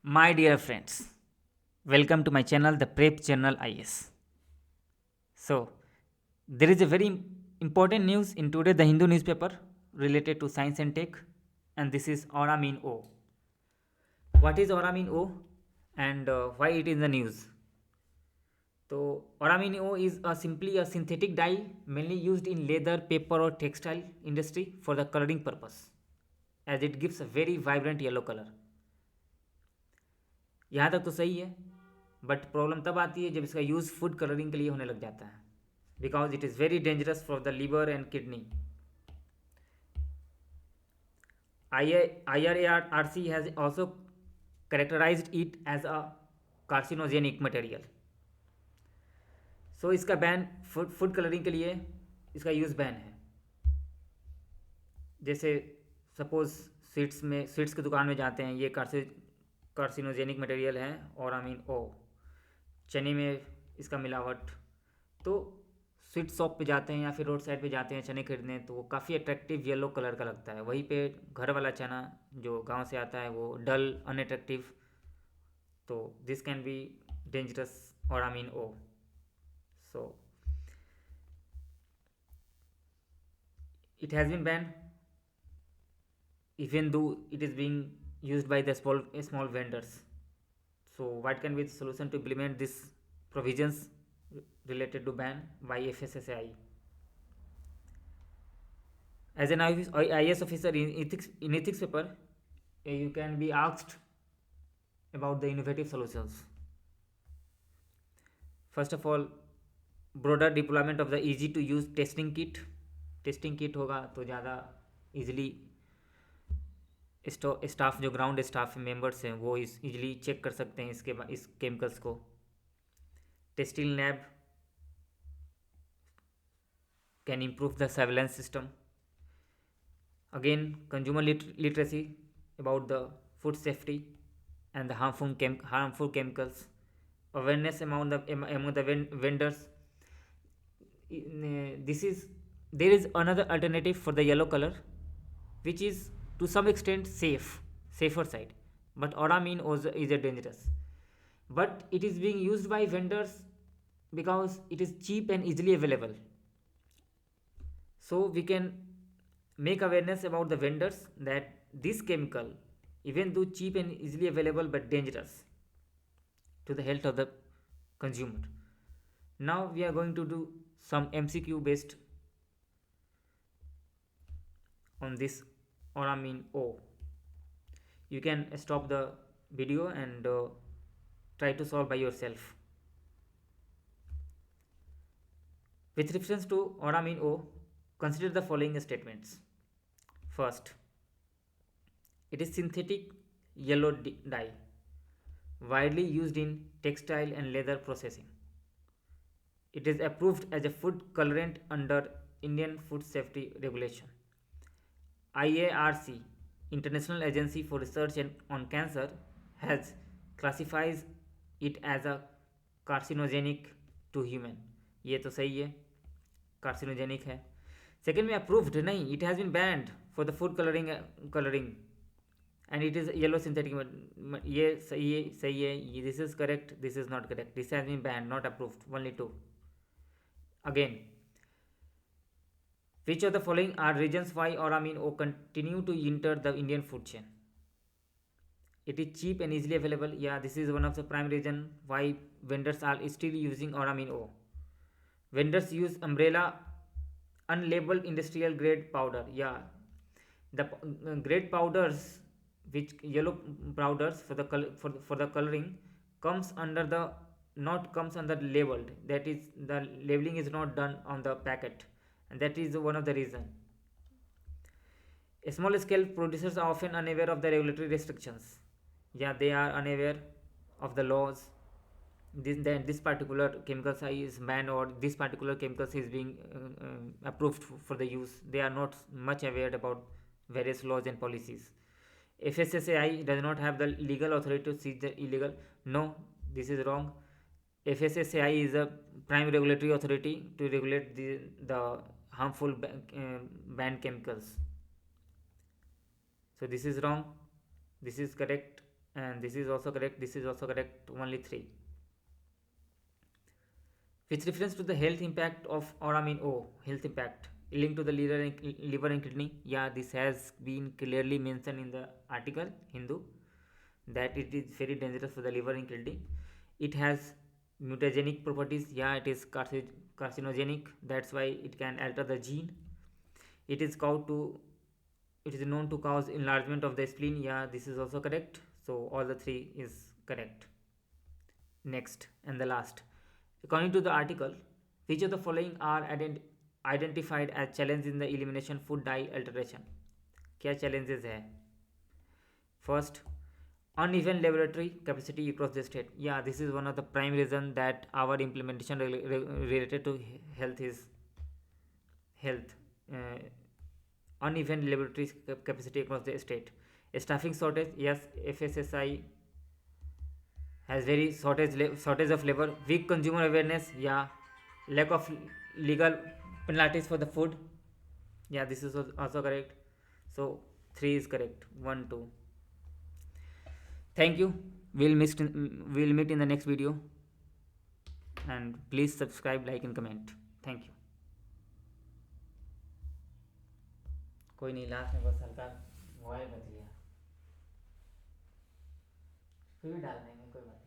My dear friends, welcome to my channel, the Prep Journal IS. So, there is a very important news in today the Hindu newspaper related to science and tech, and this is Oramin O. What is Oramin O, and why it is in the news? So, Oramin O is simply a synthetic dye mainly used in leather, paper, or textile industry for the coloring purpose, as it gives a very vibrant yellow color. यहाँ तक तो सही है, but problem तब आती है जब इसका यूज़ फूड कलरिंग के लिए होने लग जाता है, because it is very dangerous for the liver and kidney. IRARC has also characterized it as a carcinogenic material. सो इसका बैन फूड कलरिंग के लिए इसका यूज़ बैन है. जैसे सपोज स्वीट्स की दुकान में जाते हैं, ये कार्सिनोजेनिक मटेरियल है और ओ चने में इसका मिलावट. तो स्वीट शॉप पे जाते हैं या फिर रोड साइड पे जाते हैं चने खरीदने, तो वो काफ़ी अट्रैक्टिव येलो कलर का लगता है. वहीं पे घर वाला चना जो गांव से आता है वो डल अनअट्रैक्टिव. तो this can be dangerous oh. So it has been ban even though it is being used by the small vendors. So what can be the solution to implement these provisions related to ban by FSSAI? As an IAS officer in ethics paper, you can be asked about the innovative solutions. First of all, broader deployment of the easy to use testing kit होगा तो ज़्यादा easily staff जो ground staff members हैं वो easily check कर सकते हैं इस केमिकल्स को. Testing lab can improve the surveillance system. Again consumer literacy about the food safety and the harmful chemicals. Awareness among the vendors. This is There is another alternative for the yellow color, which is to some extent safer side, but Oramin is a dangerous. But it is being used by vendors because it is cheap and easily available. So we can make awareness about the vendors that this chemical, even though cheap and easily available, but dangerous to the health of the consumer. Now we are going to do some MCQ based on this Oramin O. You can stop the video and try to solve by yourself. With reference to Oramin O, consider the following statements. First, it is synthetic yellow dye, widely used in textile and leather processing. It is approved as a food colorant under Indian Food Safety Regulation. IARC, International Agency for Research on Cancer, has classified it as a carcinogenic to human. ये तो सही है, carcinogenic है. Second में approved नहीं, it has been banned for the food colouring and it is yellow synthetic. ये सही है. This is correct, this is not correct. This has been banned, not approved. Only two. Again, which of the following are reasons why Oramin O continue to enter the Indian food chain? It is cheap and easily available. Yeah, this is one of the prime reason why vendors are still using Oramin O. Vendors use umbrella unlabeled industrial grade powder. Yeah, the grade powders, which yellow powders for the coloring, comes under the not comes under labeled. That is, the labeling is not done on the packet, and that is one of the reason. Small scale producers are often unaware of the regulatory restrictions. Yeah, they are unaware of the laws. This particular chemical is banned, or this particular chemical is being approved for the use. They are not much aware about various laws and policies. FSSAI does not have the legal authority to seize the illegal. No, this is wrong. FSSAI is a prime regulatory authority to regulate the harmful banned chemicals. So this is wrong. This is correct. and this is also correct, this is also correct, only 3. With reference to the health impact of Oramin O, health impact linked to the liver and kidney, yeah, this has been clearly mentioned in the article Hindu, that it is very dangerous for the liver and kidney. It has mutagenic properties, yeah, it is carcinogenic, that's why it can alter the gene. It is called to it is known to cause enlargement of the spleen, yeah, this is also correct. So all the 3 is correct. Next and the last, according to the article, which of the following are identified as challenge in the elimination food dye alteration? क्या challenges है? First, uneven laboratory capacity across the state. Yeah, this is one of the prime reason that our implementation related to health is health. Uneven laboratory capacity across the state. Staffing shortage. Yes, FSSI has very shortage of labor. Weak consumer awareness. Yeah, lack of legal penalties for the food. Yeah, this is also correct. So 3 is correct. 1 2. Thank you. We'll meet in the next video, and please subscribe, like and comment. Thank you. कोई नहीं, last में बस हल्का mobile बच गया, फिर भी डाल देंगे, कोई बात नहीं।